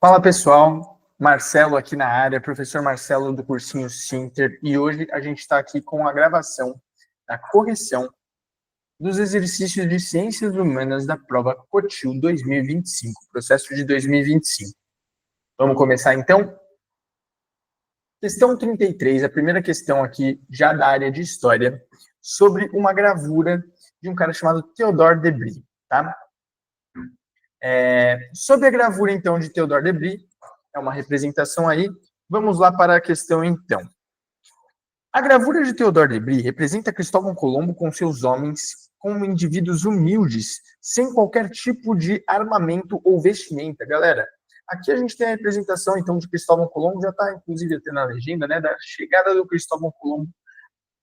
Fala pessoal, Marcelo aqui na área, professor Marcelo do cursinho Sinter, e hoje a gente está aqui com a gravação da correção dos exercícios de Ciências Humanas da prova COTIL 2025, processo de 2025. Vamos começar então? Questão 33, a primeira questão aqui, já da área de História, sobre uma gravura de um cara chamado Theodore de Bry, tá? Sobre a gravura, então, de Theodore de Bry, é uma representação aí. Vamos lá para a questão, então. A gravura de Theodore de Bry representa Cristóvão Colombo com seus homens como indivíduos humildes, sem qualquer tipo de armamento ou vestimenta. Galera, aqui a gente tem a representação, então, de Cristóvão Colombo, já está, inclusive, até na legenda, né, da chegada do Cristóvão Colombo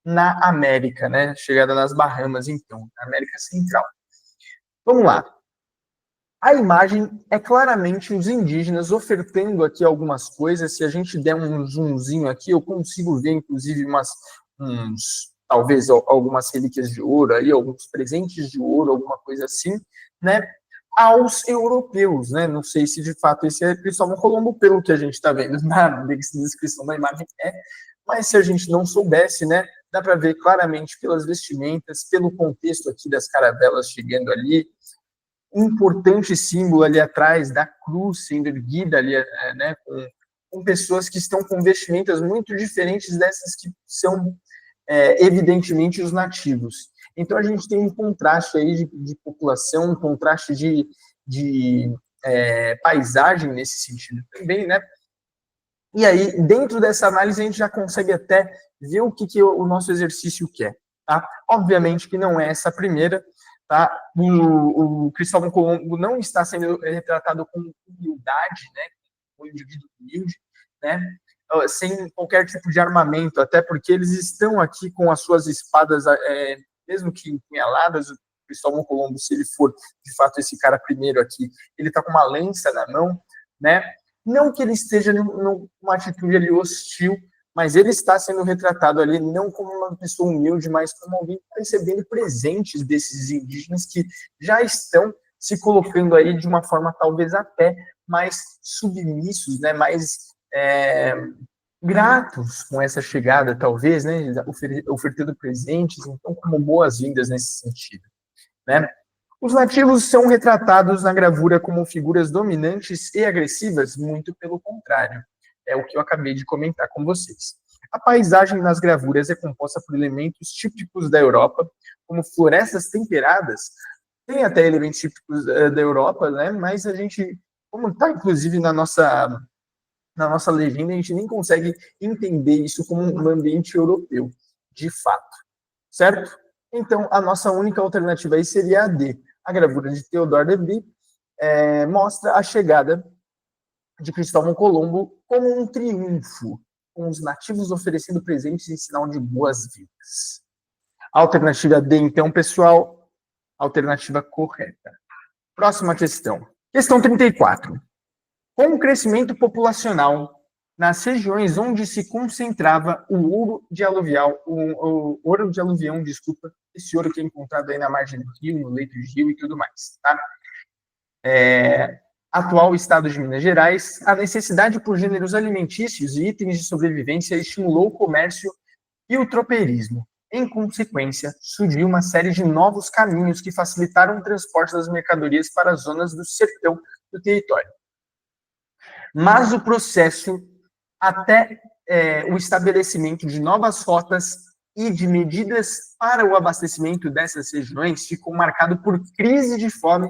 na América, né, chegada nas Bahamas, então, na América Central. Vamos lá. A imagem é claramente os indígenas ofertando aqui algumas coisas. Se a gente der um zoomzinho aqui, eu consigo ver, inclusive, talvez algumas relíquias de ouro, aí, alguns presentes de ouro, alguma coisa assim, né, aos europeus, né? Não sei se de fato esse é Cristóvão Colombo, pelo que a gente está vendo na descrição da imagem mas se a gente não soubesse, né, dá para ver claramente pelas vestimentas, pelo contexto aqui das caravelas chegando ali, importante símbolo ali atrás da cruz sendo erguida ali, né, com pessoas que estão com vestimentas muito diferentes dessas que são, evidentemente, os nativos. Então, a gente tem um contraste aí de população, um contraste de paisagem nesse sentido também, né? E aí, dentro dessa análise, a gente já consegue até ver o que o nosso exercício quer, tá? Obviamente que não é essa primeira, tá? O Cristóvão Colombo não está sendo retratado com humildade, né? Com um indivíduo humilde, né? Sem qualquer tipo de armamento, até porque eles estão aqui com as suas espadas, mesmo que empunhaladas. O Cristóvão Colombo, se ele for de fato esse cara primeiro aqui, ele está com uma lança na mão, né? Não que ele esteja numa atitude ali hostil, mas ele está sendo retratado ali não como uma pessoa humilde, mas como alguém que está recebendo presentes desses indígenas que já estão se colocando aí de uma forma talvez até mais submissos, né, mais gratos com essa chegada, talvez, né, ofertando presentes, então como boas-vindas nesse sentido, né? Os nativos são retratados na gravura como figuras dominantes e agressivas, muito pelo contrário. É o que eu acabei de comentar com vocês. A paisagem nas gravuras é composta por elementos típicos da Europa, como florestas temperadas. Tem até elementos típicos da Europa, né? Mas a gente, como está inclusive na nossa legenda, a gente nem consegue entender isso como um ambiente europeu, de fato. Certo? Então, a nossa única alternativa aí seria a D. A gravura de Theodore de Bry mostra a chegada de Cristóvão Colombo como um triunfo, com os nativos oferecendo presentes em sinal de boas-vindas. Alternativa D, então, pessoal, alternativa correta. Próxima questão. Questão 34. Com o crescimento populacional nas regiões onde se concentrava o ouro de aluvial, o ouro de aluvião, desculpa, esse ouro que é encontrado aí na margem do rio, no leito de rio e tudo mais, tá? Atual estado de Minas Gerais, a necessidade por gêneros alimentícios e itens de sobrevivência estimulou o comércio e o tropeirismo. Em consequência, surgiu uma série de novos caminhos que facilitaram o transporte das mercadorias para as zonas do sertão do território. Mas o processo até o estabelecimento de novas rotas e de medidas para o abastecimento dessas regiões ficou marcado por crise de fome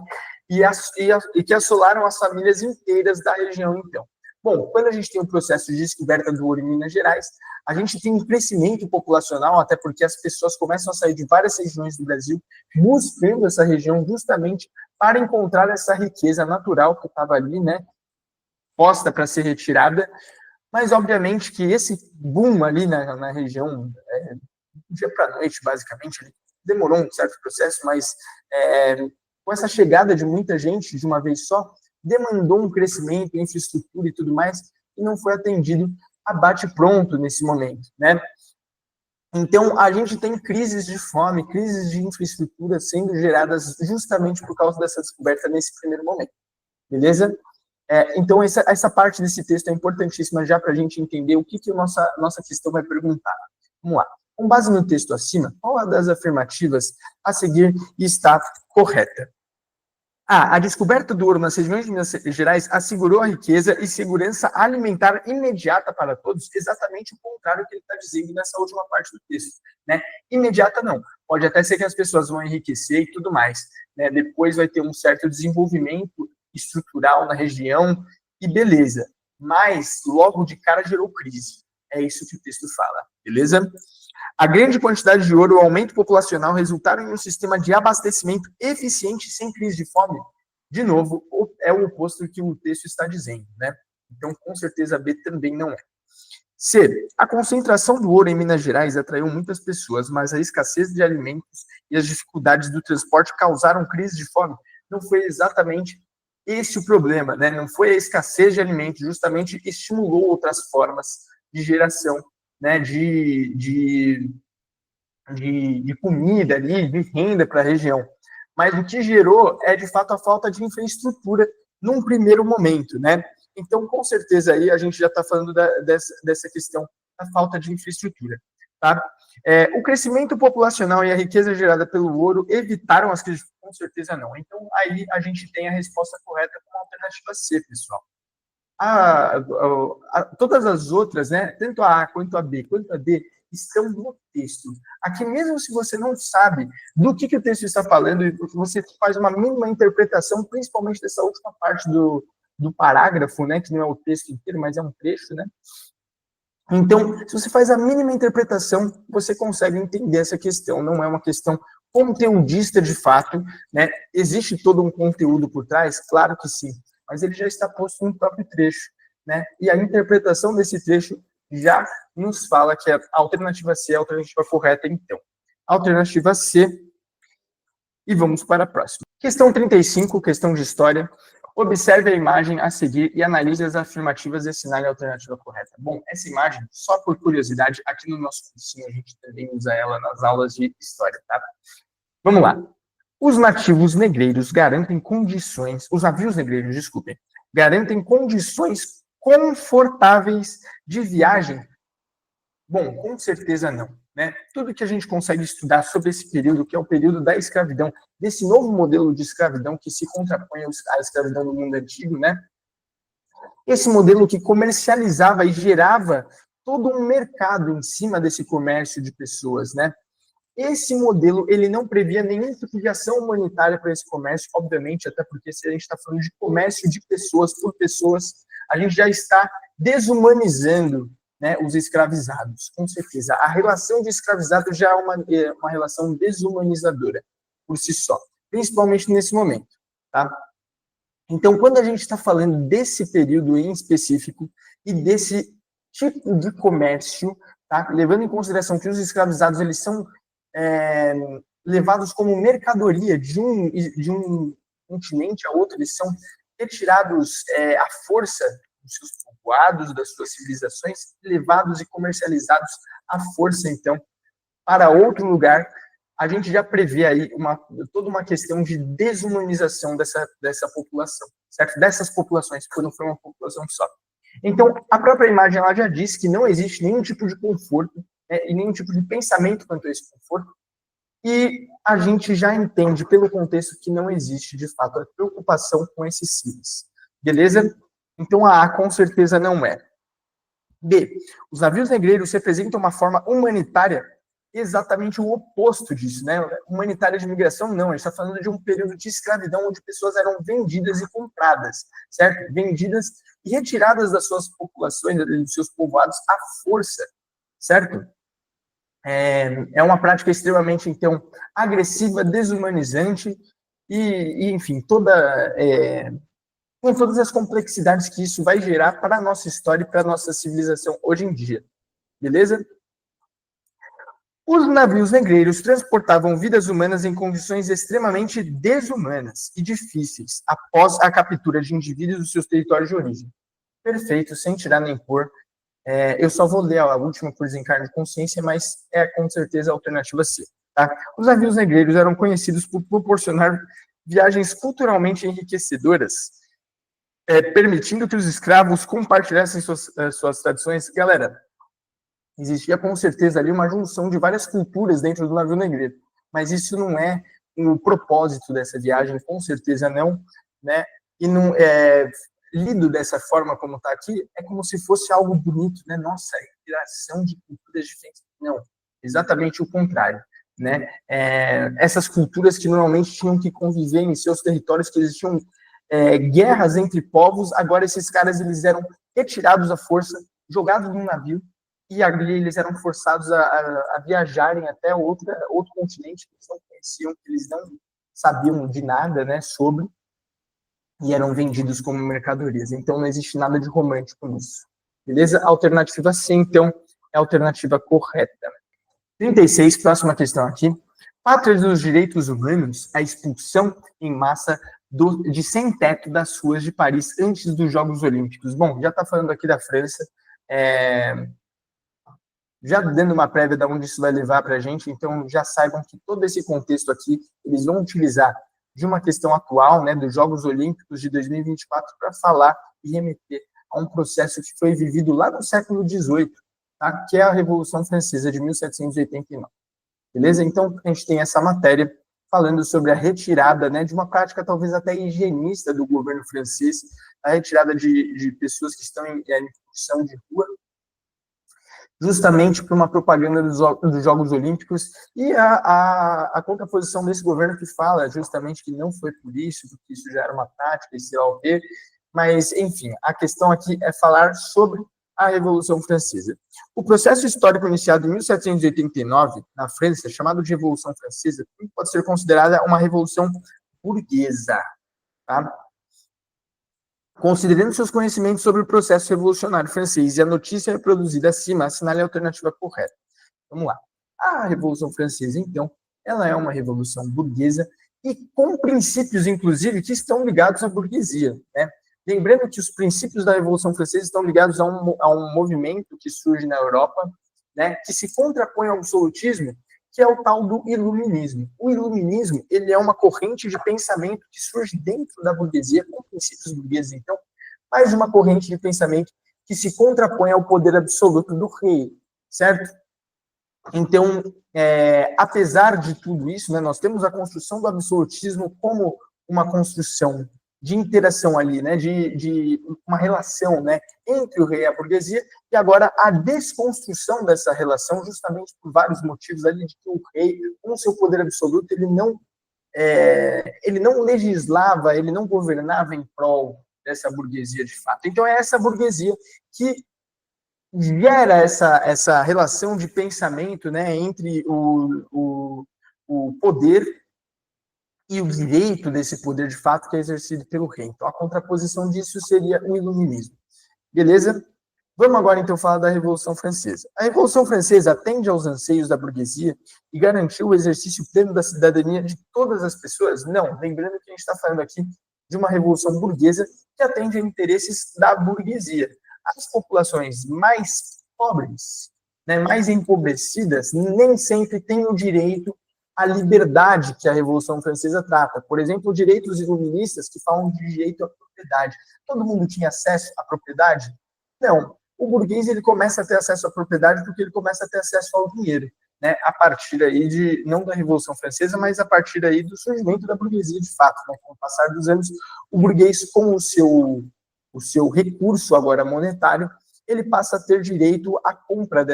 e que assolaram as famílias inteiras da região, então. Bom, quando a gente tem um processo de descoberta do ouro em Minas Gerais, a gente tem um crescimento populacional, até porque as pessoas começam a sair de várias regiões do Brasil, buscando essa região justamente para encontrar essa riqueza natural que estava ali, né, posta para ser retirada. Mas, obviamente, que esse boom ali na região, dia para a noite, basicamente, demorou um certo processo, mas com essa chegada de muita gente de uma vez só, demandou um crescimento, infraestrutura e tudo mais, e não foi atendido a bate-pronto nesse momento, né? Então, a gente tem crises de fome, crises de infraestrutura sendo geradas justamente por causa dessa descoberta nesse primeiro momento, beleza? Então, essa parte desse texto é importantíssima já para a gente entender o que a nossa questão vai perguntar. Vamos lá. Com base no texto acima, qual das afirmativas a seguir está correta? A descoberta do ouro nas regiões de Minas Gerais assegurou a riqueza e segurança alimentar imediata para todos, exatamente o contrário que ele está dizendo nessa última parte do texto, né? Imediata não, pode até ser que as pessoas vão enriquecer e tudo mais, né? Depois vai ter um certo desenvolvimento estrutural na região e beleza, mas logo de cara gerou crise, é isso que o texto fala, beleza? A grande quantidade de ouro e o aumento populacional resultaram em um sistema de abastecimento eficiente sem crise de fome. De novo, é o oposto do que o texto está dizendo, né? Então, com certeza, B também não é. C. A concentração do ouro em Minas Gerais atraiu muitas pessoas, mas a escassez de alimentos e as dificuldades do transporte causaram crise de fome. Não foi exatamente esse o problema, né? Não foi a escassez de alimentos, justamente estimulou outras formas de geração, né, de comida ali, de renda para a região. Mas o que gerou é, de fato, a falta de infraestrutura num primeiro momento, né? Então, com certeza, aí a gente já está falando dessa questão da falta de infraestrutura, tá? O crescimento populacional e a riqueza gerada pelo ouro evitaram as crises? Com certeza não. Então, aí a gente tem a resposta correta como alternativa C, pessoal. Todas as outras, né, tanto a quanto a B, quanto a D, estão no texto. Aqui, mesmo se você não sabe do que o texto está falando, e você faz uma mínima interpretação, principalmente dessa última parte do parágrafo, né, que não é o texto inteiro, mas é um trecho, né? Então, se você faz a mínima interpretação, você consegue entender essa questão. Não é uma questão conteudista de fato, né? Existe todo um conteúdo por trás? Claro que sim, mas ele já está posto no próprio trecho, né? E a interpretação desse trecho já nos fala que a alternativa C é a alternativa correta, então. Alternativa C. E vamos para a próxima. Questão 35, questão de história. Observe a imagem a seguir e analise as afirmativas e assinale a alternativa correta. Bom, essa imagem, só por curiosidade, aqui no nosso cursinho a gente também usa ela nas aulas de história, tá? Vamos lá. Os nativos negreiros garantem condições, os navios negreiros, desculpem, garantem condições confortáveis de viagem? Bom, com certeza não, né? Tudo que a gente consegue estudar sobre esse período, que é o período da escravidão, desse novo modelo de escravidão que se contrapõe à escravidão do mundo antigo, né? Esse modelo que comercializava e gerava todo um mercado em cima desse comércio de pessoas, né? Esse modelo, ele não previa nenhum tipo de ação humanitária para esse comércio, obviamente, até porque se a gente está falando de comércio de pessoas por pessoas, a gente já está desumanizando, né, os escravizados, com certeza. A relação de escravizado já é uma relação desumanizadora por si só, principalmente nesse momento, tá? Então, quando a gente está falando desse período em específico e desse tipo de comércio, tá? Levando em consideração que os escravizados eles são levados como mercadoria de um continente a outro, eles são retirados à força dos seus povoados, das suas civilizações, levados e comercializados à força, então, para outro lugar. A gente já prevê aí toda uma questão de desumanização dessa população, certo? Dessas populações, porque não foi uma população só. Então, a própria imagem ela já diz que não existe nenhum tipo de conforto, né, e nenhum tipo de pensamento quanto a esse conforto, e a gente já entende pelo contexto que não existe, de fato, a preocupação com esses cíveis. Beleza? Então, a com certeza não é. B. Os navios negreiros representam uma forma humanitária, exatamente o oposto disso, né? Humanitária de migração, não. A gente está falando de um período de escravidão onde pessoas eram vendidas e compradas, certo? Vendidas e retiradas das suas populações, dos seus povoados, à força, certo? É uma prática extremamente, então, agressiva, desumanizante e enfim, com todas as complexidades que isso vai gerar para a nossa história e para a nossa civilização hoje em dia. Beleza? Os navios negreiros transportavam vidas humanas em condições extremamente desumanas e difíceis após a captura de indivíduos dos seus territórios de origem. Perfeito, sem tirar nem pôr. Eu só vou ler a última por desencarne de consciência, mas é com certeza a alternativa C. Tá? Os navios negreiros eram conhecidos por proporcionar viagens culturalmente enriquecedoras permitindo que os escravos compartilhassem suas tradições. Galera, existia com certeza ali uma junção de várias culturas dentro do navio negreiro, mas isso não é o propósito dessa viagem, com certeza não, né? E não lido dessa forma como está aqui, é como se fosse algo bonito, né? Nossa, integração de culturas diferentes. Não, exatamente o contrário, né? Essas culturas que normalmente tinham que conviver em seus territórios, que existiam guerras entre povos, agora esses caras eles eram retirados à força, jogados num navio, e ali eles eram forçados a viajarem até outro continente que eles não conheciam, que eles não sabiam de nada, né, sobre, e eram vendidos como mercadorias. Então não existe nada de romântico nisso. Beleza? Alternativa C, então, é a alternativa correta. 36, próxima questão aqui. Pátria dos direitos humanos, a expulsão em massa de sem-teto das ruas de Paris antes dos Jogos Olímpicos. Bom, já está falando aqui da França, já dando uma prévia de onde isso vai levar para a gente, então já saibam que todo esse contexto aqui, eles vão utilizar de uma questão atual, né, dos Jogos Olímpicos de 2024, para falar e remeter a um processo que foi vivido lá no século XVIII, tá? Que é a Revolução Francesa de 1789. Beleza? Então, a gente tem essa matéria falando sobre a retirada, né, de uma prática talvez até higienista do governo francês, a retirada de pessoas que estão em condição de rua, justamente por uma propaganda dos Jogos Olímpicos, e a contraposição desse governo que fala justamente que não foi por isso, porque isso já era uma tática, e sei lá o quê, mas, enfim, a questão aqui é falar sobre a Revolução Francesa. O processo histórico iniciado em 1789, na França, chamado de Revolução Francesa, pode ser considerada uma revolução burguesa, tá? Considerando seus conhecimentos sobre o processo revolucionário francês e a notícia reproduzida acima, assinale a alternativa correta. Vamos lá. A Revolução Francesa, então, ela é uma revolução burguesa e com princípios, inclusive, que estão ligados à burguesia, né? Lembrando que os princípios da Revolução Francesa estão ligados a um movimento que surge na Europa, né, que se contrapõe ao absolutismo, que é o tal do iluminismo. O iluminismo, ele é uma corrente de pensamento que surge dentro da burguesia, com princípios burgueses, então, mais uma corrente de pensamento que se contrapõe ao poder absoluto do rei, certo? Então, apesar de tudo isso, né, nós temos a construção do absolutismo como uma construção de interação ali, né, de uma relação, né, entre o rei e a burguesia, e agora a desconstrução dessa relação, justamente por vários motivos ali, de que o rei, com seu poder absoluto, ele não legislava, ele não governava em prol dessa burguesia de fato. Então é essa burguesia que gera essa relação de pensamento, né, entre o poder e o direito desse poder de fato que é exercido pelo rei. Então, a contraposição disso seria o iluminismo. Beleza? Vamos agora, então, falar da Revolução Francesa. A Revolução Francesa atende aos anseios da burguesia e garantiu o exercício pleno da cidadania de todas as pessoas? Não. Lembrando que a gente está falando aqui de uma revolução burguesa que atende a interesses da burguesia. As populações mais pobres, né, mais empobrecidas, nem sempre têm o direito a liberdade que a Revolução Francesa trata. Por exemplo, direitos iluministas que falam de direito à propriedade. Todo mundo tinha acesso à propriedade? Não. O burguês ele começa a ter acesso à propriedade porque ele começa a ter acesso ao dinheiro, né? A partir aí não da Revolução Francesa, mas a partir aí do surgimento da burguesia de fato, né? Com o passar dos anos, o burguês com o seu recurso agora monetário, ele passa a ter direito à compra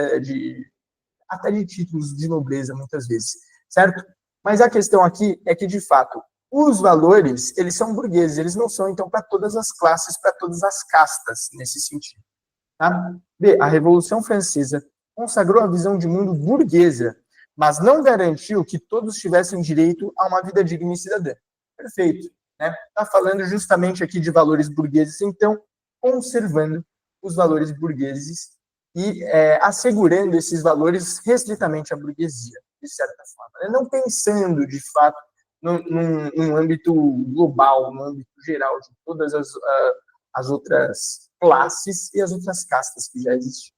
até de títulos de nobreza, muitas vezes, certo? Mas a questão aqui é que, de fato, os valores, eles são burgueses, eles não são, então, para todas as classes, para todas as castas, nesse sentido. Tá? B, a Revolução Francesa consagrou a visão de mundo burguesa, mas não garantiu que todos tivessem direito a uma vida digna e cidadã. Perfeito. Né? Tá falando justamente aqui de valores burgueses, então, conservando os valores burgueses e assegurando esses valores restritamente à burguesia, de certa forma. Né? Não pensando, de fato, num âmbito global, num âmbito geral de todas as outras classes e as outras castas que já existiam.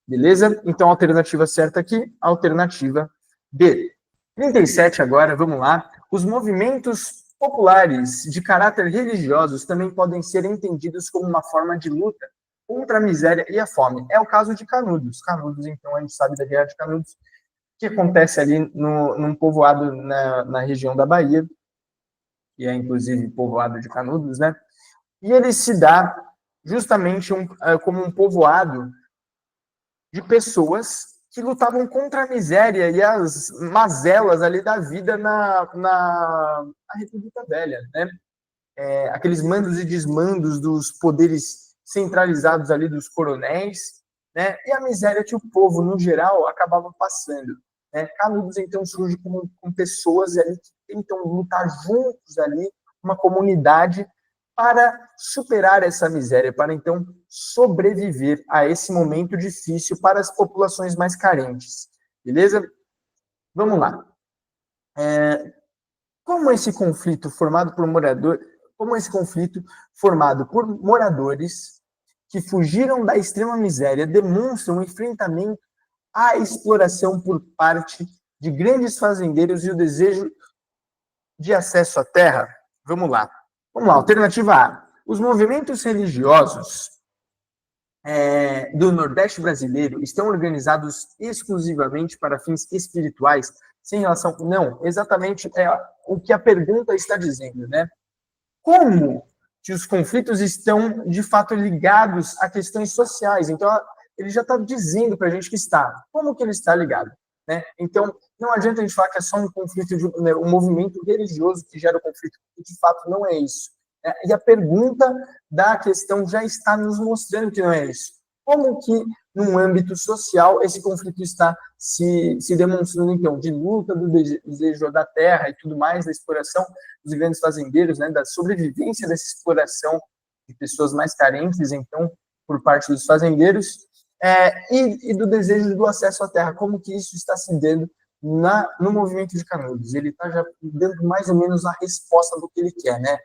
Beleza? Então, a alternativa certa aqui, a alternativa B. 37 agora, vamos lá. Os movimentos populares de caráter religiosos também podem ser entendidos como uma forma de luta contra a miséria e a fome. É o caso de Canudos. Canudos, então, a gente sabe da Guerra de Canudos, que acontece ali num povoado na região da Bahia, que é, inclusive, povoado de Canudos, né? E ele se dá justamente como um povoado de pessoas que lutavam contra a miséria e as mazelas ali da vida na República Velha, né? Aqueles mandos e desmandos dos poderes centralizados ali dos coronéis, né? E a miséria que o povo, no geral, acabava passando. Né? Canudos, então, surge com pessoas ali que tentam lutar juntos ali, uma comunidade, para superar essa miséria, para, então, sobreviver a esse momento difícil para as populações mais carentes. Beleza? Vamos lá. Como esse conflito formado por moradores que fugiram da extrema miséria demonstra um enfrentamento à exploração por parte de grandes fazendeiros e o desejo de acesso à terra? Vamos lá. Alternativa A. Os movimentos religiosos do Nordeste brasileiro estão organizados exclusivamente para fins espirituais, sem relação... Não, exatamente o que a pergunta está dizendo, né? Como que os conflitos estão, de fato, ligados a questões sociais? Então, ele já está dizendo para a gente que está. Como que ele está ligado? Né? Então, não adianta a gente falar que é só um conflito, um movimento religioso que gera o conflito, porque, de fato, não é isso. Né? E a pergunta da questão já está nos mostrando que não é isso. Como que, num âmbito social, esse conflito está se demonstrando, então, de luta do desejo da terra e tudo mais, da exploração dos grandes fazendeiros, né, da sobrevivência dessa exploração de pessoas mais carentes, então, por parte dos fazendeiros, e do desejo do acesso à terra, como que isso está se dando no movimento de Canudos. Ele está já dando mais ou menos a resposta do que ele quer, né?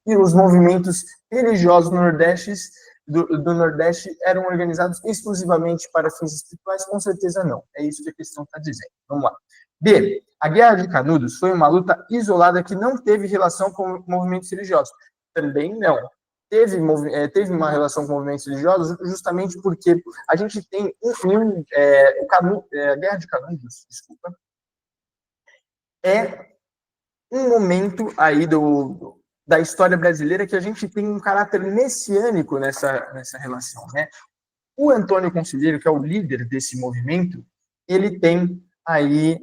E os movimentos religiosos do Nordeste eram organizados exclusivamente para fins espirituais? Com certeza não. É isso que a questão está dizendo. Vamos lá. B. A Guerra de Canudos foi uma luta isolada que não teve relação com movimentos religiosos. Também não. Teve uma relação com movimentos religiosos justamente porque a gente tem a Guerra de Canudos, desculpa, é um momento aí da história brasileira que a gente tem um caráter messiânico nessa relação, né? O Antônio Conselheiro, que é o líder desse movimento, ele tem aí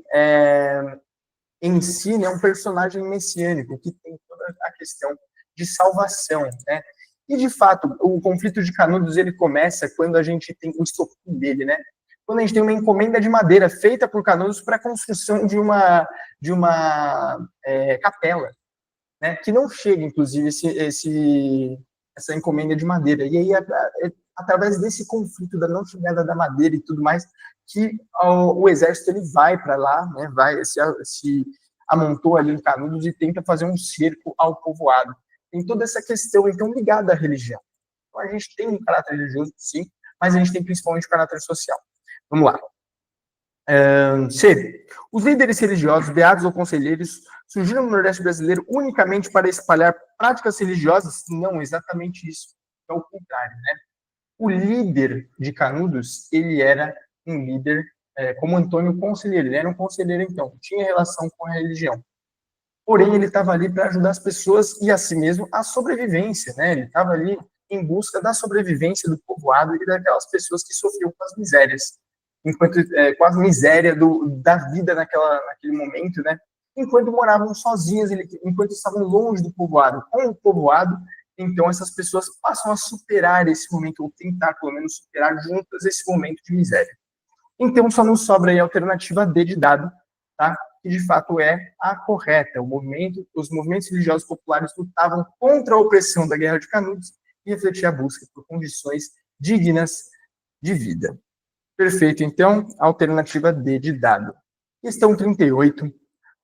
em si, né, um personagem messiânico que tem toda a questão de salvação, né? E, de fato, o conflito de Canudos, ele começa quando a gente tem o estopim dele, né? Quando a gente tem uma encomenda de madeira feita por Canudos para a construção de uma capela, né? Que não chega, inclusive, essa encomenda de madeira. E aí, através desse conflito da não chegada da madeira e tudo mais, que o exército ele vai para lá, né? Se amontou ali em Canudos e tenta fazer um cerco ao povoado. Tem toda essa questão, então, ligada à religião. Então, a gente tem um caráter religioso, sim, mas a gente tem principalmente um caráter social. Vamos lá. C. Os líderes religiosos, beatos ou conselheiros, surgiram no Nordeste brasileiro unicamente para espalhar práticas religiosas? Não, exatamente isso. É o contrário, né? O líder de Canudos, ele era um líder como Antônio Conselheiro. Ele era um conselheiro, então, tinha relação com a religião. Porém, ele estava ali para ajudar as pessoas e, assim mesmo, a sobrevivência, né? Ele estava ali em busca da sobrevivência do povoado e daquelas pessoas que sofriam com as misérias, com a miséria da vida naquele momento, né? Enquanto moravam sozinhas, enquanto estavam longe do povoado. Com o povoado, então, essas pessoas passam a superar esse momento, ou tentar, pelo menos, superar juntas esse momento de miséria. Então, só nos sobra aí a alternativa D de dado, tá? Que de fato é a correta. Os movimentos religiosos populares lutavam contra a opressão da Guerra de Canudos e refletiam a busca por condições dignas de vida. Perfeito, então, alternativa D de dado. Questão 38.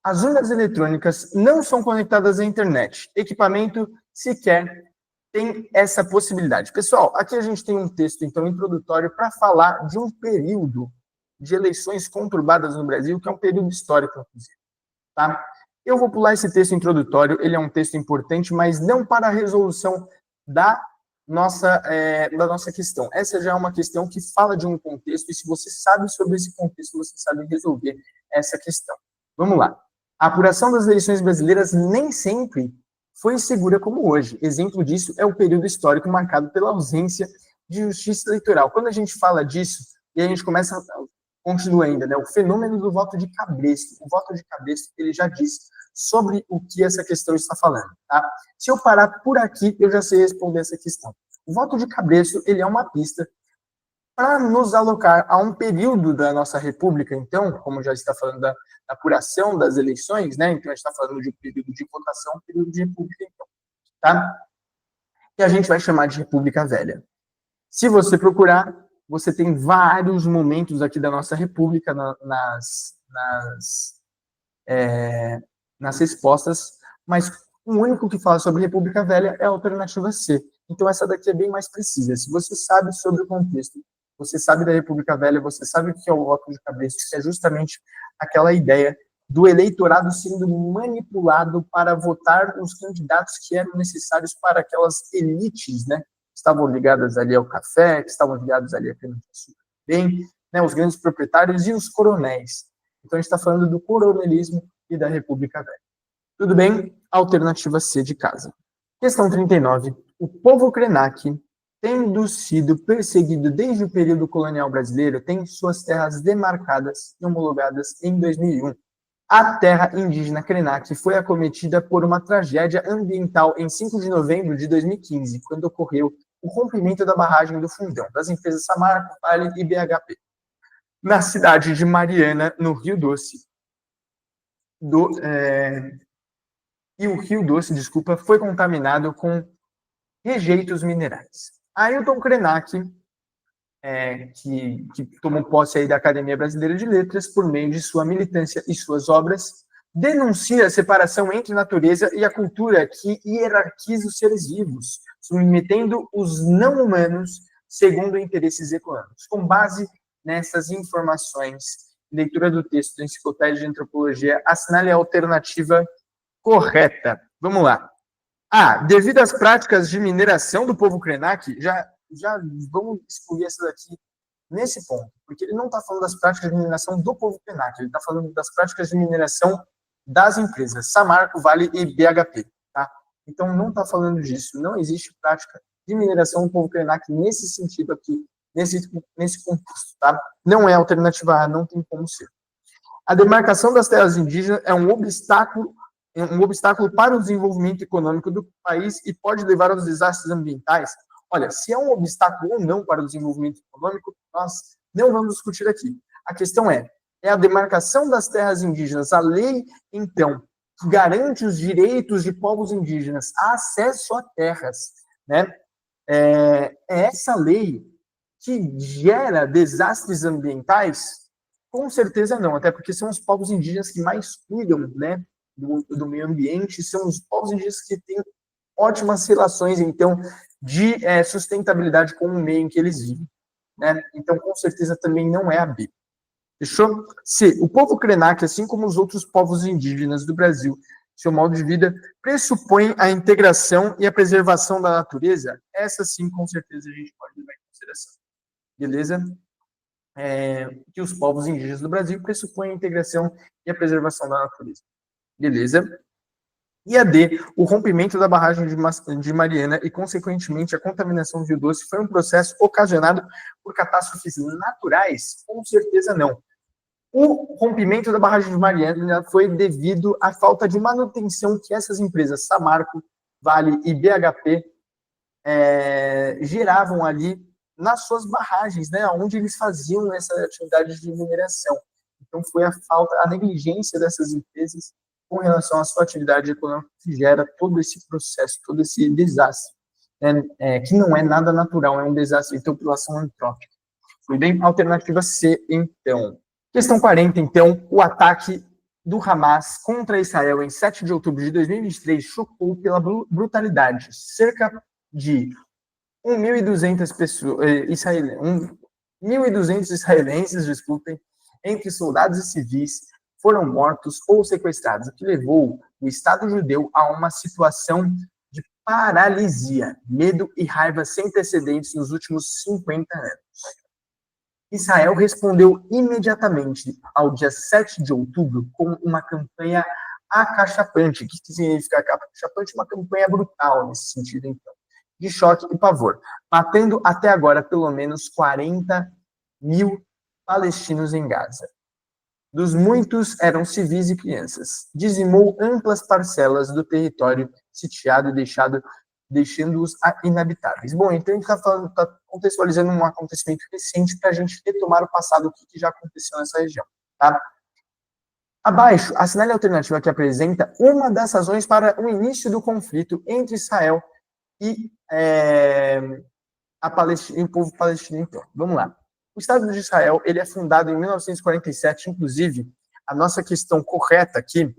As urnas eletrônicas não são conectadas à internet. Equipamento sequer tem essa possibilidade. Pessoal, aqui a gente tem um texto, então, introdutório para falar de um período de eleições conturbadas no Brasil, que é um período histórico, inclusive. Tá? Eu vou pular esse texto introdutório, ele é um texto importante, mas não para a resolução da nossa questão. Essa já é uma questão que fala de um contexto, e se você sabe sobre esse contexto, você sabe resolver essa questão. Vamos lá. A apuração das eleições brasileiras nem sempre foi segura como hoje. Exemplo disso é o período histórico marcado pela ausência de justiça eleitoral. Quando a gente fala disso, e a gente continua ainda, né? O fenômeno do voto de cabresto. O voto de cabresto, ele já diz sobre o que essa questão está falando, tá? Se eu parar por aqui, eu já sei responder essa questão. O voto de cabresto, ele é uma pista para nos alocar a um período da nossa república, então, como já está falando da apuração das eleições, né? Então, a gente está falando de um período de votação, um período de república, então, tá? Que a gente vai chamar de República Velha. Se você procurar, você tem vários momentos aqui da nossa república nas respostas, mas o único que fala sobre República Velha é a alternativa C. Então, essa daqui é bem mais precisa. Se você sabe sobre o contexto, você sabe da República Velha, você sabe o que é o voto de cabresto, que é justamente aquela ideia do eleitorado sendo manipulado para votar os candidatos que eram necessários para aquelas elites, né? Que estavam ligadas ali ao café, que estavam ligados ali a cana-de-açúcar, bem, né? Os grandes proprietários e os coronéis. Então, a gente está falando do coronelismo e da República Velha. Tudo bem? Alternativa C de casa. Questão 39. O povo Krenak, tendo sido perseguido desde o período colonial brasileiro, tem suas terras demarcadas e homologadas em 2001. A terra indígena Krenak foi acometida por uma tragédia ambiental em 5 de novembro de 2015, quando ocorreu o rompimento da barragem do Fundão, das empresas Samarco, Vale e BHP, na cidade de Mariana, no Rio Doce. E o Rio Doce, foi contaminado com rejeitos minerais. Ailton Krenak, que tomou posse aí da Academia Brasileira de Letras, por meio de sua militância e suas obras, denuncia a separação entre a natureza e a cultura que hierarquiza os seres vivos, submetendo os não-humanos segundo interesses econômicos. Com base nessas informações, leitura do texto da Enciclopédia de Antropologia, assinale a alternativa correta. Vamos lá. Devido às práticas de mineração do povo Krenak, já vamos excluir essa daqui nesse ponto, porque ele não está falando das práticas de mineração do povo Krenak, ele está falando das práticas de mineração das empresas Samarco, Vale e BHP, tá? Então, não está falando disso, não existe prática de mineração do povo Krenak nesse sentido aqui, nesse contexto, tá? Não é alternativa A, não tem como ser. A demarcação das terras indígenas é um obstáculo para o desenvolvimento econômico do país e pode levar aos desastres ambientais. Olha, se é um obstáculo ou não para o desenvolvimento econômico, nós não vamos discutir aqui. A questão é a demarcação das terras indígenas, a lei, então, que garante os direitos de povos indígenas a acesso a terras, né? É essa lei que gera desastres ambientais? Com certeza não, até porque são os povos indígenas que mais cuidam, né, do meio ambiente, são os povos indígenas que têm ótimas relações, então, de sustentabilidade com o meio em que eles vivem, né? Então, com certeza, também não é a B. Fechou? C. O povo Krenak, assim como os outros povos indígenas do Brasil, seu modo de vida, pressupõe a integração e a preservação da natureza? Essa, sim, com certeza, a gente pode levar em consideração. Beleza? Que os povos indígenas do Brasil pressupõem a integração e a preservação da natureza. Beleza? E a D, o rompimento da barragem de Mariana e, consequentemente, a contaminação do Rio Doce foi um processo ocasionado por catástrofes naturais? Com certeza não. O rompimento da barragem de Mariana foi devido à falta de manutenção que essas empresas, Samarco, Vale e BHP, geravam ali nas suas barragens, né, onde eles faziam essa atividade de mineração. Então, foi a negligência dessas empresas com relação à sua atividade econômica que gera todo esse processo, todo esse desastre, né, que não é nada natural, é um desastre de população antrópica. Foi bem? Alternativa C, então. Questão 40, então, o ataque do Hamas contra Israel em 7 de outubro de 2023 chocou pela brutalidade. Cerca de 1.200 pessoas, 1.200 israelenses, entre soldados e civis, foram mortos ou sequestrados, o que levou o Estado judeu a uma situação de paralisia, medo e raiva sem precedentes nos últimos 50 anos. Israel respondeu imediatamente ao dia 7 de outubro com uma campanha acachapante. O que significa acachapante? Uma campanha brutal nesse sentido, então, de choque e pavor, matando até agora pelo menos 40 mil palestinos em Gaza. Dos muitos eram civis e crianças. Dizimou amplas parcelas do território sitiado e deixando-os inabitáveis. Bom, então a gente está contextualizando um acontecimento recente para a gente retomar o passado, o que já aconteceu nessa região. Tá? Abaixo, assinale a alternativa que apresenta uma das razões para o início do conflito entre Israel e o povo palestino. Então, vamos lá. O Estado de Israel ele é fundado em 1947, inclusive, a nossa questão correta aqui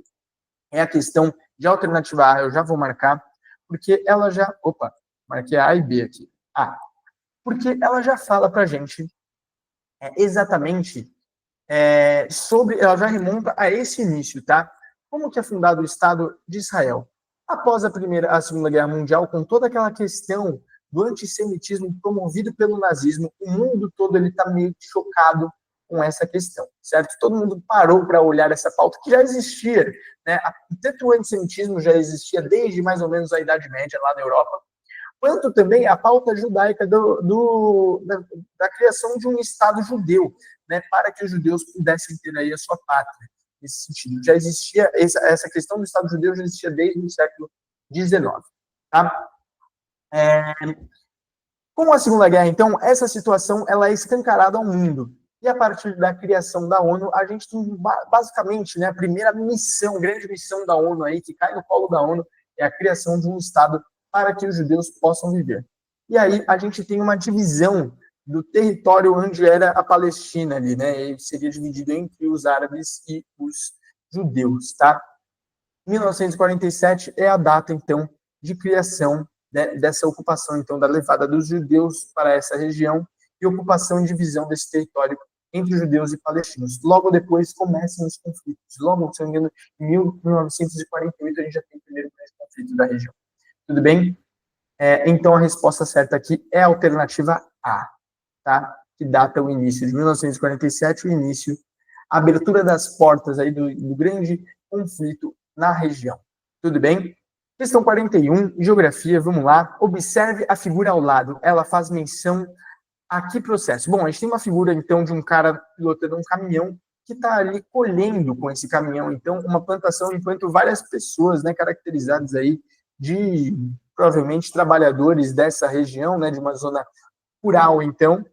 é a questão de alternativa A, eu já vou marcar, porque ela já... Opa, marquei a A e B aqui. A. Porque ela já fala para a gente exatamente sobre... Ela já remonta a esse início, tá? Como que é fundado o Estado de Israel? Após a Segunda Guerra Mundial, com toda aquela questão do antissemitismo promovido pelo nazismo, o mundo todo ele está meio chocado com essa questão, certo? Todo mundo parou para olhar essa pauta que já existia, né? Tanto o antissemitismo já existia desde mais ou menos a Idade Média lá na Europa, quanto também a pauta judaica da criação de um Estado judeu, né? Para que os judeus pudessem ter aí a sua pátria. Nesse sentido, já existia essa questão do Estado judeu já existia desde o século XIX, tá? Com a Segunda Guerra, então, essa situação ela é escancarada ao mundo. E a partir da criação da ONU, a gente tem basicamente, né, a primeira missão, grande missão da ONU aí, que cai no colo da ONU, é a criação de um Estado para que os judeus possam viver. E aí a gente tem uma divisão do território onde era a Palestina ali, né? E seria dividido entre os árabes e os judeus, tá? 1947 é a data, então, de criação dessa ocupação, então, da levada dos judeus para essa região e ocupação e divisão desse território entre judeus e palestinos. Logo depois começam os conflitos. Logo, se não me engano, em 1948 a gente já tem o primeiro grande conflito da região. Tudo bem? Então, a resposta certa aqui é a alternativa A, tá? Que data o início de 1947, o início, a abertura das portas aí do grande conflito na região. Tudo bem? Questão 41, geografia, vamos lá. Observe a figura ao lado. Ela faz menção a que processo? Bom, a gente tem uma figura, então, de um cara pilotando um caminhão que está ali colhendo com esse caminhão, então, uma plantação, enquanto várias pessoas, né, caracterizadas aí de, provavelmente, trabalhadores dessa região, né, de uma zona rural, então,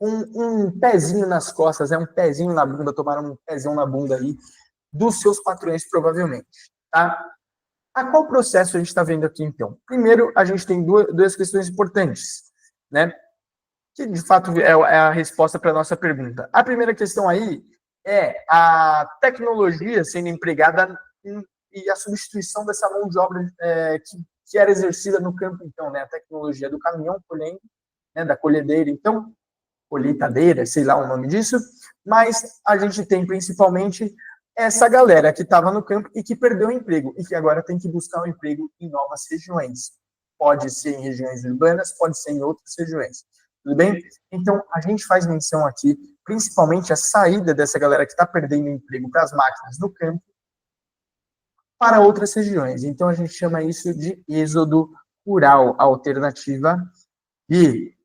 um pezinho nas costas, um pezinho na bunda, tomaram um pezão na bunda aí dos seus patrões, provavelmente, tá? A qual processo a gente está vendo aqui, então? Primeiro, a gente tem duas questões importantes, né? Que, de fato, é a resposta para a nossa pergunta. A primeira questão aí é a tecnologia sendo empregada e a substituição dessa mão de obra que era exercida no campo, então, né? A tecnologia do caminhão colhendo, né? Da colhedeira, então, colheitadeira, sei lá o nome disso, mas a gente tem, principalmente, essa galera que estava no campo e que perdeu o emprego e que agora tem que buscar um emprego em novas regiões. Pode ser em regiões urbanas, pode ser em outras regiões. Tudo bem? Então, a gente faz menção aqui, principalmente, a saída dessa galera que está perdendo emprego para as máquinas no campo para outras regiões. Então, a gente chama isso de êxodo rural, alternativa B.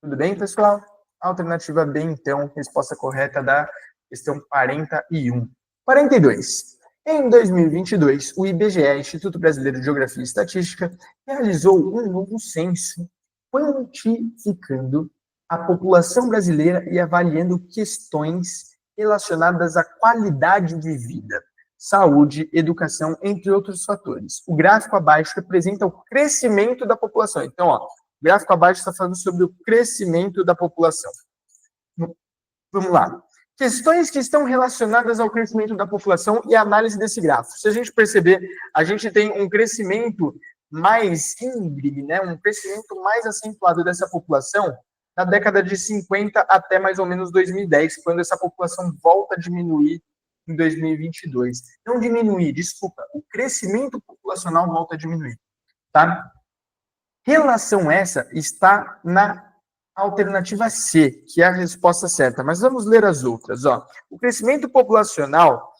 Tudo bem, pessoal? Alternativa B, então, resposta correta da questão 41. 42. Em 2022, o IBGE, Instituto Brasileiro de Geografia e Estatística, realizou um novo censo quantificando a população brasileira e avaliando questões relacionadas à qualidade de vida, saúde, educação, entre outros fatores. O gráfico abaixo representa o crescimento da população. Então, ó, o gráfico abaixo está falando sobre o crescimento da população. Vamos lá. Questões que estão relacionadas ao crescimento da população e a análise desse gráfico. Se a gente perceber, a gente tem um crescimento mais íngreme, né? Um crescimento mais acentuado dessa população na década de 50 até mais ou menos 2010, quando essa população volta a diminuir em 2022. Não diminuir, desculpa, o crescimento populacional volta a diminuir, tá? Relação essa está na alternativa C, que é a resposta certa, mas vamos ler as outras, ó. O crescimento populacional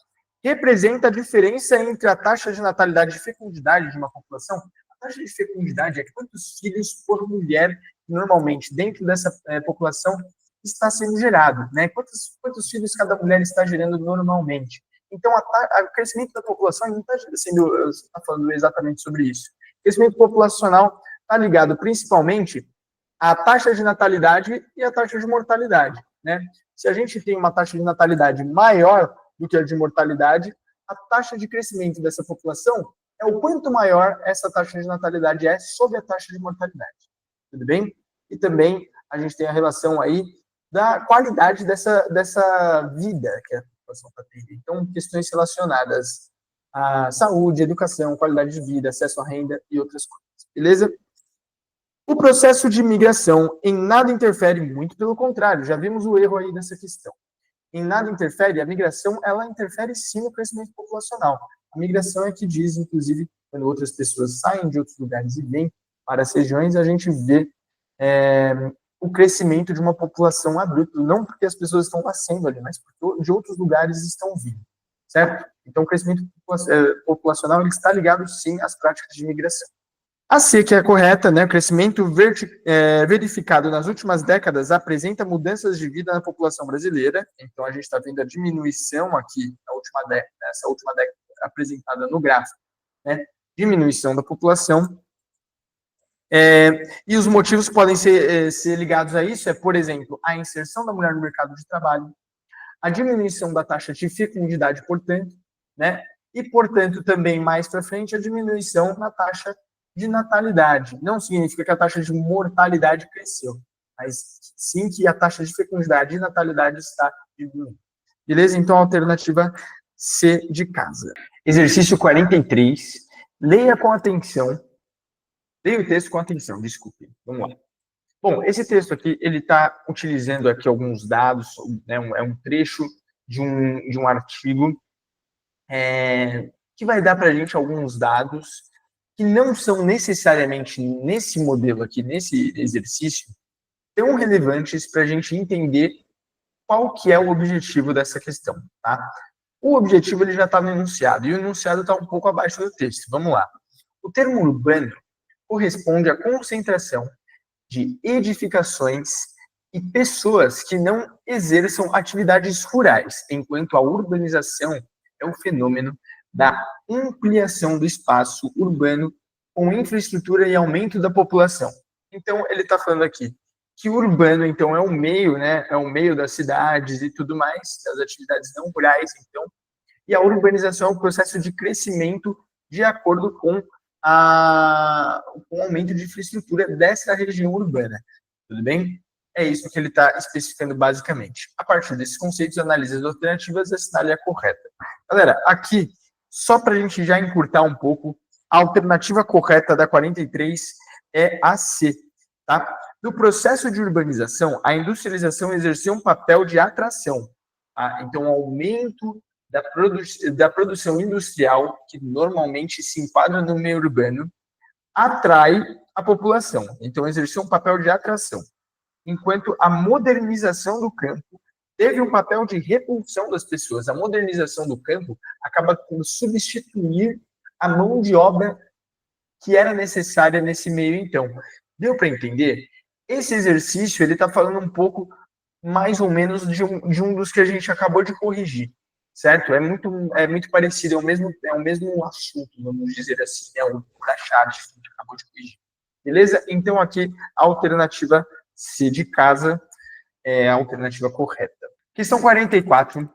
representa a diferença entre a taxa de natalidade e fecundidade de uma população. A taxa de fecundidade é quantos filhos por mulher, normalmente, dentro dessa população, está sendo gerado, né? Quantos filhos cada mulher está gerando normalmente. Então, o crescimento da população não está falando exatamente sobre isso. O crescimento populacional está ligado principalmente à taxa de natalidade e à taxa de mortalidade, né? Se a gente tem uma taxa de natalidade maior do que a de mortalidade, a taxa de crescimento dessa população é o quanto maior essa taxa de natalidade é sobre a taxa de mortalidade. Tudo bem? E também a gente tem a relação aí da qualidade dessa vida que a população está tendo. Então, questões relacionadas à saúde, educação, qualidade de vida, acesso à renda e outras coisas. Beleza? O processo de migração em nada interfere, muito pelo contrário, já vimos o erro aí nessa questão. Em nada interfere, a migração, ela interfere sim no crescimento populacional. A migração é que diz, inclusive, quando outras pessoas saem de outros lugares e vêm para as regiões, a gente vê o crescimento de uma população adulta, não porque as pessoas estão nascendo ali, mas porque de outros lugares estão vindo, certo? Então, o crescimento populacional ele está ligado, sim, às práticas de migração. A C, que é correta, né? O crescimento verificado nas últimas décadas apresenta mudanças de vida na população brasileira. Então, a gente está vendo a diminuição aqui, nessa última década apresentada no gráfico, né? Diminuição da população. E os motivos que podem ser ligados a isso por exemplo, a inserção da mulher no mercado de trabalho, a diminuição da taxa de fecundidade, portanto, né? E, portanto, também mais para frente, a diminuição na taxa de natalidade. Não significa que a taxa de mortalidade cresceu, mas sim que a taxa de fecundidade e natalidade está diminuindo. Beleza? Então, a alternativa C de casa. Exercício 43. Leia com atenção. Leia o texto com atenção, desculpe. Vamos lá. Bom, esse texto aqui, ele está utilizando aqui alguns dados, né, é um trecho de um artigo que vai dar para a gente alguns dados que não são necessariamente nesse modelo aqui, nesse exercício, tão relevantes para a gente entender qual que é o objetivo dessa questão, tá? O objetivo ele já está no enunciado, e o enunciado está um pouco abaixo do texto. Vamos lá. O termo urbano corresponde à concentração de edificações e pessoas que não exerçam atividades rurais, enquanto a urbanização é o fenômeno da ampliação do espaço urbano com infraestrutura e aumento da população. Então, ele está falando aqui que o urbano, então, é o meio, né? É o meio das cidades e tudo mais, das atividades não rurais, então. E a urbanização é o processo de crescimento de acordo com o aumento de infraestrutura dessa região urbana. Tudo bem? É isso que ele está especificando basicamente. A partir desses conceitos, analisa as alternativas e assinale a correta. Galera, aqui, só para a gente já encurtar um pouco, a alternativa correta da 43 é a C, tá? No processo de urbanização, a industrialização exerceu um papel de atração, tá? Então, o aumento da produção industrial, que normalmente se enquadra no meio urbano, atrai a população. Então, exerceu um papel de atração. Enquanto a modernização do campo teve um papel de repulsão das pessoas. A modernização do campo acaba por substituir a mão de obra que era necessária nesse meio, então. Deu para entender? Esse exercício, ele está falando um pouco, mais ou menos, de um dos que a gente acabou de corrigir, certo? É muito parecido, é o mesmo assunto, vamos dizer assim, o da chave que a gente acabou de corrigir. Beleza? Então, aqui, a alternativa C de casa é a alternativa correta. Questão 44.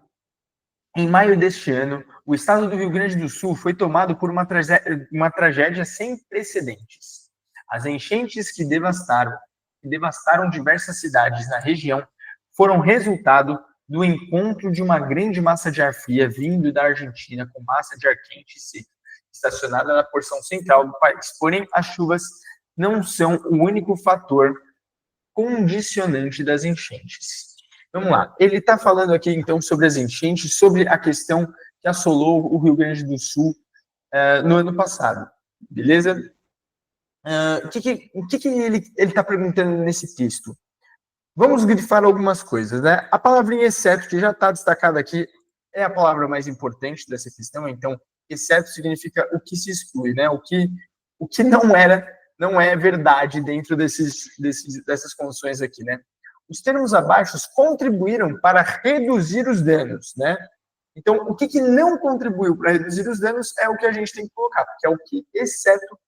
Em maio deste ano, o estado do Rio Grande do Sul foi tomado por uma tragédia sem precedentes. As enchentes que devastaram diversas cidades na região foram resultado do encontro de uma grande massa de ar fria vindo da Argentina com massa de ar quente e seca, estacionada na porção central do país. Porém, as chuvas não são o único fator condicionante das enchentes. Vamos lá. Ele está falando aqui, então, sobre as enchentes, sobre a questão que assolou o Rio Grande do Sul no ano passado. Beleza? O que ele está perguntando nesse texto? Vamos grifar algumas coisas, né? A palavrinha exceto, que já está destacada aqui, é a palavra mais importante dessa questão. Então, exceto significa o que se exclui, né? O que não é verdade dentro dessas condições aqui, né? Os termos abaixo contribuíram para reduzir os danos, né? Então, o que não contribuiu para reduzir os danos é o que a gente tem que colocar, porque é o que, exceto,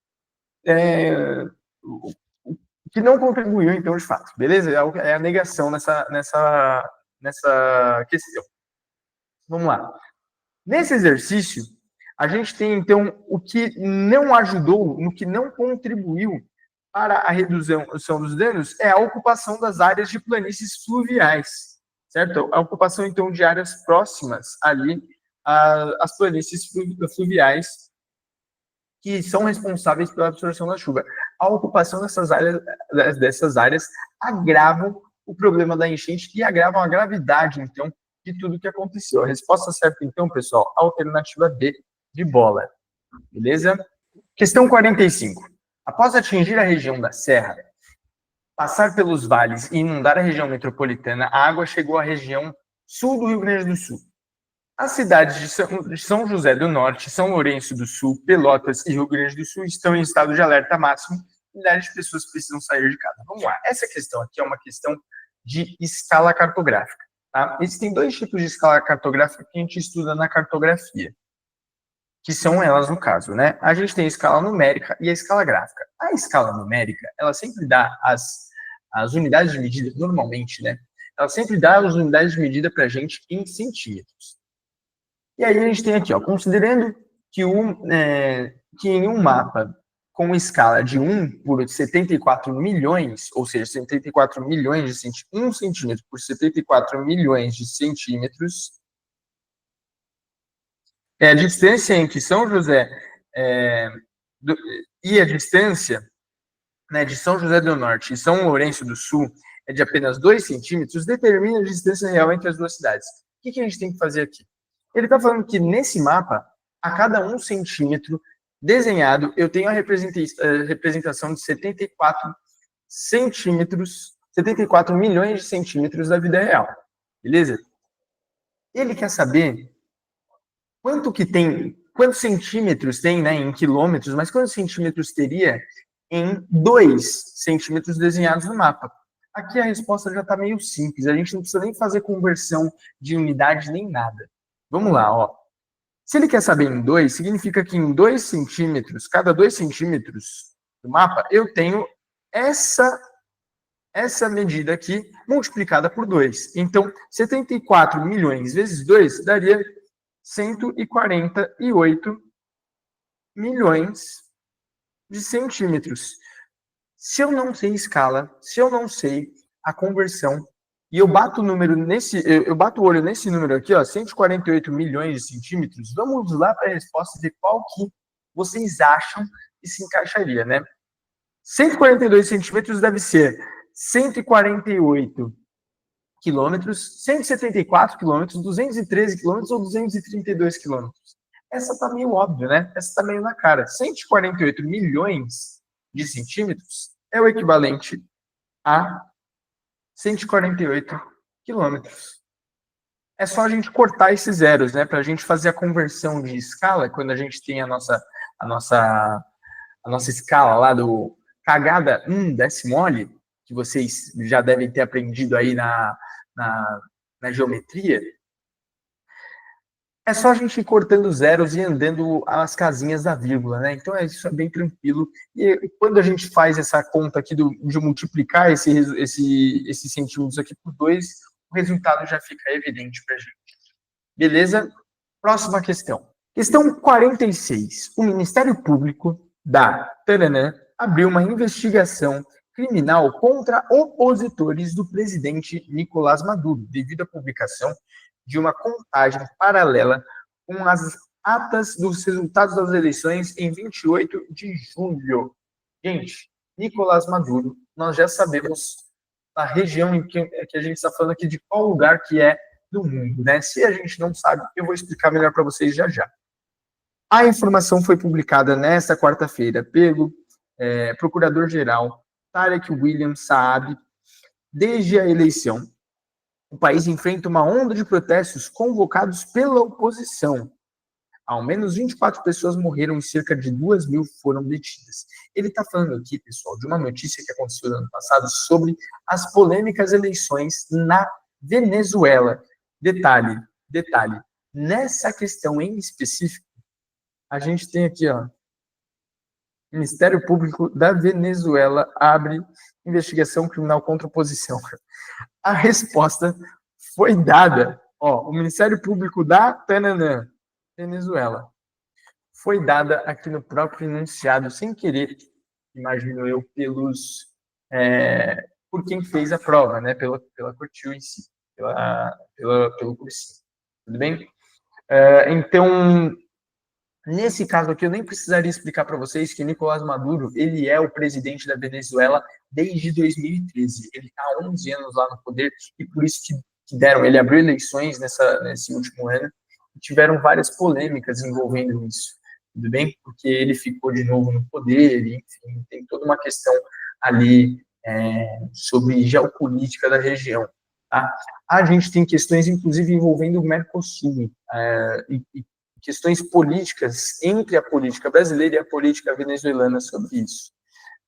o que não contribuiu, então, de fato, beleza? É a negação nessa questão. Vamos lá. Nesse exercício, a gente tem, então, o que não ajudou, no que não contribuiu para a redução dos danos, é a ocupação das áreas de planícies fluviais, certo? A ocupação, então, de áreas próximas ali às planícies fluviais, que são responsáveis pela absorção da chuva. A ocupação dessas áreas agravam o problema da enchente e agravam a gravidade, então, de tudo que aconteceu. A resposta certa, então, pessoal, alternativa B, de bola. Beleza? Questão 45. Após atingir a região da Serra, passar pelos vales e inundar a região metropolitana, a água chegou à região sul do Rio Grande do Sul. As cidades de São José do Norte, São Lourenço do Sul, Pelotas e Rio Grande do Sul estão em estado de alerta máximo. Milhares de pessoas precisam sair de casa. Vamos lá. Essa questão aqui é uma questão de escala cartográfica. Tá? Existem dois tipos de escala cartográfica que a gente estuda na cartografia, que são elas no caso, né? A gente tem a escala numérica e a escala gráfica. A escala numérica, ela sempre dá as unidades de medida, normalmente, né? Ela sempre dá as unidades de medida para a gente em centímetros. E aí a gente tem aqui, ó, considerando que em um mapa com escala de 1 por 74 milhões, ou seja, 74 milhões de centímetros, 1 centímetro por 74 milhões de centímetros, a distância entre São José e a distância, né, de São José do Norte e São Lourenço do Sul é de apenas 2 centímetros, determina a distância real entre as duas cidades. O que a gente tem que fazer aqui? Ele está falando que nesse mapa, a cada 1 centímetro desenhado, eu tenho a representação de 74 centímetros, 74 milhões de centímetros da vida real. Beleza? Ele quer saber quantos centímetros tem, né, em quilômetros, mas quantos centímetros teria em 2 centímetros desenhados no mapa. Aqui a resposta já está meio simples, a gente não precisa nem fazer conversão de unidade nem nada. Vamos lá, ó. Se ele quer saber em 2, significa que em 2 centímetros, cada 2 centímetros do mapa, eu tenho essa medida aqui multiplicada por 2. Então, 74 milhões vezes 2 daria 148 milhões de centímetros. Se eu não sei escala, se eu não sei a conversão, e eu bato o olho nesse número aqui, ó, 148 milhões de centímetros, vamos lá para a resposta de qual que vocês acham que se encaixaria, né? 142 centímetros deve ser 148 quilômetros, 174 quilômetros, 213 quilômetros ou 232 quilômetros. Essa tá meio óbvia, né? Essa tá meio na cara. 148 milhões de centímetros é o equivalente a 148 quilômetros. É só a gente cortar esses zeros, né? Para a gente fazer a conversão de escala, quando a gente tem a nossa escala lá do cagada 1 decimole, que vocês já devem ter aprendido aí na geometria, é só a gente ir cortando zeros e andando as casinhas da vírgula, né? Então isso é bem tranquilo. E quando a gente faz essa conta aqui de multiplicar esses centímetros aqui por 2, o resultado já fica evidente para a gente. Beleza? Próxima questão. Questão 46. O Ministério Público da Taranã abriu uma investigação criminal contra opositores do presidente Nicolás Maduro, devido à publicação de uma contagem paralela com as atas dos resultados das eleições em 28 de julho. Gente, Nicolás Maduro, nós já sabemos da região em que a gente está falando aqui, de qual lugar que é do mundo, né? Se a gente não sabe, eu vou explicar melhor para vocês já já. A informação foi publicada nesta quarta-feira pelo Procurador-Geral Tarek William Saab. Desde a eleição, o país enfrenta uma onda de protestos convocados pela oposição. Ao menos 24 pessoas morreram e cerca de 2.000 foram detidas. Ele está falando aqui, pessoal, de uma notícia que aconteceu no ano passado sobre as polêmicas eleições na Venezuela. Detalhe, nessa questão em específico, a gente tem aqui, ó, Ministério Público da Venezuela abre investigação criminal contra a oposição. A resposta foi dada, ó, o Ministério Público da Tananã, Venezuela, foi dada aqui no próprio enunciado, sem querer, imagino eu, por quem fez a prova, né, pela Cortil em si, pelo cursinho. Tudo bem? Então, nesse caso aqui, eu nem precisaria explicar para vocês que Nicolás Maduro, ele é o presidente da Venezuela desde 2013. Ele está há 11 anos lá no poder e por isso que deram, ele abriu eleições nesse último ano e tiveram várias polêmicas envolvendo isso, tudo bem? Porque ele ficou de novo no poder, e, enfim, tem toda uma questão ali sobre geopolítica da região. Tá? A gente tem questões, inclusive, envolvendo o Mercosul e questões políticas entre a política brasileira e a política venezuelana sobre isso.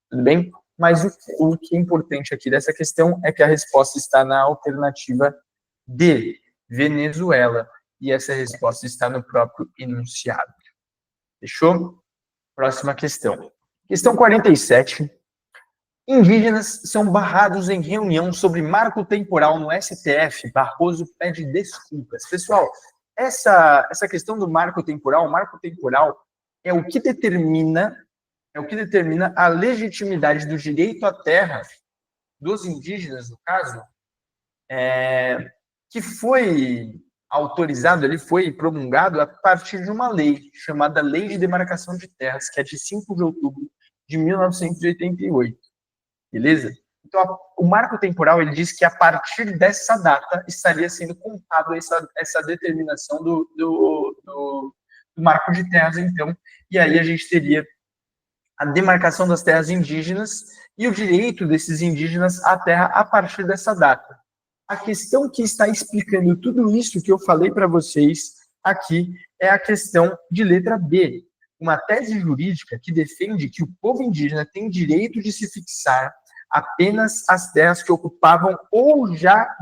Tudo bem? Mas o que é importante aqui dessa questão é que a resposta está na alternativa D, Venezuela, e essa resposta está no próprio enunciado. Fechou? Próxima questão. Questão 47. Indígenas são barrados em reunião sobre marco temporal no STF. Barroso pede desculpas. Pessoal, essa questão do marco temporal é o que determina a legitimidade do direito à terra dos indígenas, no caso, que foi autorizado, ele foi promulgado a partir de uma lei chamada Lei de Demarcação de Terras, que é de 5 de outubro de 1988. Beleza? Então, o marco temporal, ele diz que a partir dessa data estaria sendo contado essa determinação do marco de terras, então, e aí a gente teria a demarcação das terras indígenas e o direito desses indígenas à terra a partir dessa data. A questão que está explicando tudo isso que eu falei para vocês aqui é a questão de letra B, uma tese jurídica que defende que o povo indígena tem direito de se fixar apenas as terras que ocupavam ou já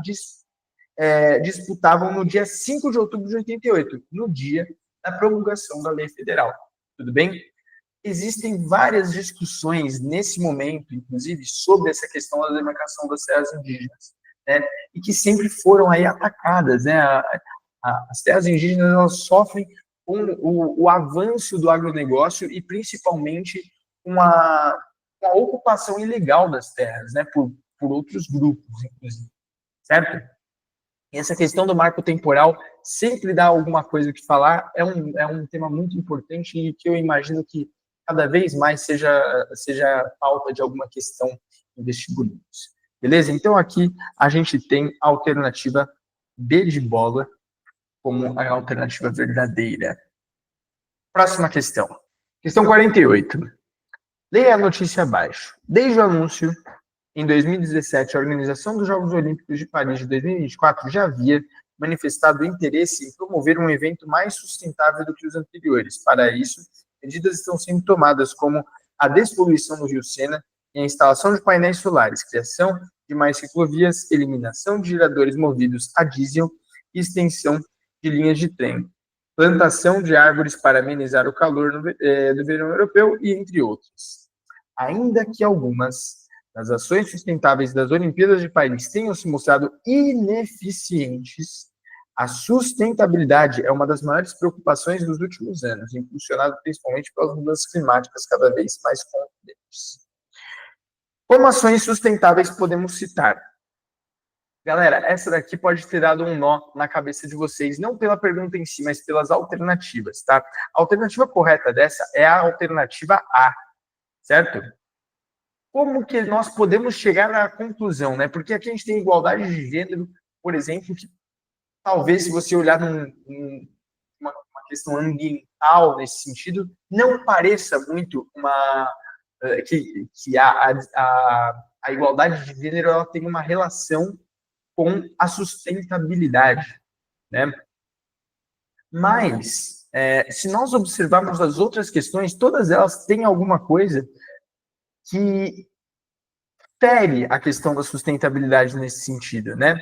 disputavam no dia 5 de outubro de 88, no dia da promulgação da lei federal. Tudo bem? Existem várias discussões nesse momento, inclusive, sobre essa questão da demarcação das terras indígenas, né? E que sempre foram aí atacadas, né? As terras indígenas, elas sofrem com o avanço do agronegócio e, principalmente, com a ocupação ilegal das terras, né, por outros grupos, inclusive, certo? E essa questão do marco temporal sempre dá alguma coisa que falar, é um tema muito importante e que eu imagino que cada vez mais seja pauta de alguma questão em vestibulares. Beleza? Então, aqui a gente tem a alternativa B de bola como a alternativa verdadeira. Próxima questão. Questão 48. Leia a notícia abaixo. Desde o anúncio, em 2017, a Organização dos Jogos Olímpicos de Paris de 2024 já havia manifestado interesse em promover um evento mais sustentável do que os anteriores. Para isso, medidas estão sendo tomadas como a despoluição do Rio Sena e a instalação de painéis solares, criação de mais ciclovias, eliminação de geradores movidos a diesel e extensão de linhas de trem, plantação de árvores para amenizar o calor do verão europeu e entre outros. Ainda que algumas das ações sustentáveis das Olimpíadas de Paris tenham se mostrado ineficientes, a sustentabilidade é uma das maiores preocupações dos últimos anos, impulsionada principalmente pelas mudanças climáticas cada vez mais constantes. Como ações sustentáveis podemos citar? Galera, essa daqui pode ter dado um nó na cabeça de vocês, não pela pergunta em si, mas pelas alternativas, tá? A alternativa correta dessa é a alternativa A, certo? como que nós podemos chegar à conclusão, né? Porque aqui a gente tem igualdade de gênero, por exemplo, que talvez, se você olhar uma questão ambiental nesse sentido, não pareça muito que a igualdade de gênero ela tem uma relação com a sustentabilidade, né? Mas, se nós observarmos as outras questões, todas elas têm alguma coisa que fere a questão da sustentabilidade nesse sentido, né?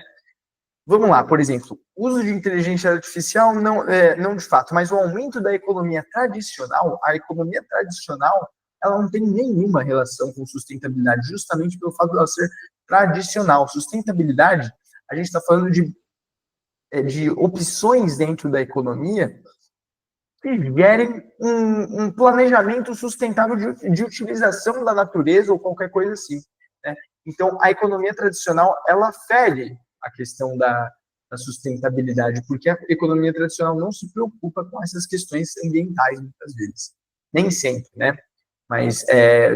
Vamos lá, por exemplo, uso de inteligência artificial, não de fato, mas o aumento da economia tradicional, a economia tradicional, ela não tem nenhuma relação com sustentabilidade, justamente pelo fato de ela ser tradicional. Sustentabilidade, a gente está falando de opções dentro da economia que gerem um planejamento sustentável de utilização da natureza ou qualquer coisa assim, né? Então, a economia tradicional, ela fere a questão da sustentabilidade, porque a economia tradicional não se preocupa com essas questões ambientais, muitas vezes. Nem sempre, né? Mas,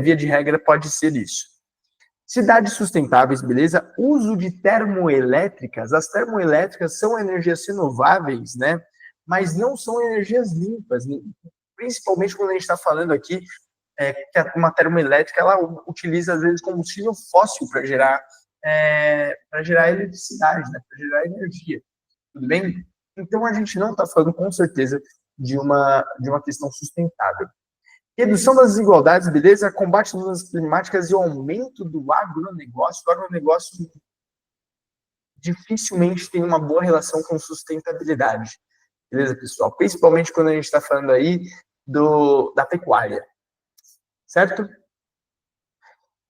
via de regra, pode ser isso. Cidades sustentáveis, beleza? Uso de termoelétricas. As termoelétricas são energias renováveis, né? Mas não são energias limpas, principalmente quando a gente está falando aqui que uma termoelétrica ela utiliza às vezes combustível fóssil para gerar eletricidade, né? Para gerar energia, tudo bem? Então a gente não está falando com certeza de uma questão sustentável. Redução das desigualdades, beleza? Combate às mudanças climáticas e o aumento do agronegócio. O agronegócio dificilmente tem uma boa relação com sustentabilidade. Beleza, pessoal? Principalmente quando a gente está falando aí da pecuária. Certo?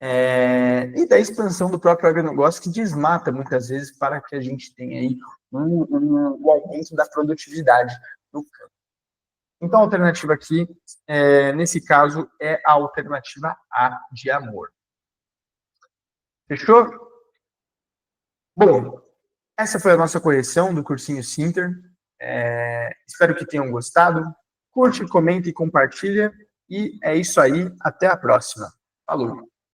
E da expansão do próprio agronegócio, que desmata muitas vezes para que a gente tenha aí o aumento da produtividade do campo. Então, a alternativa aqui, nesse caso, é a alternativa A de amor. Fechou? Bom, essa foi a nossa correção do cursinho Sinter. Espero que tenham gostado. Curte, comenta e compartilha. E é isso aí. Até a próxima. Falou!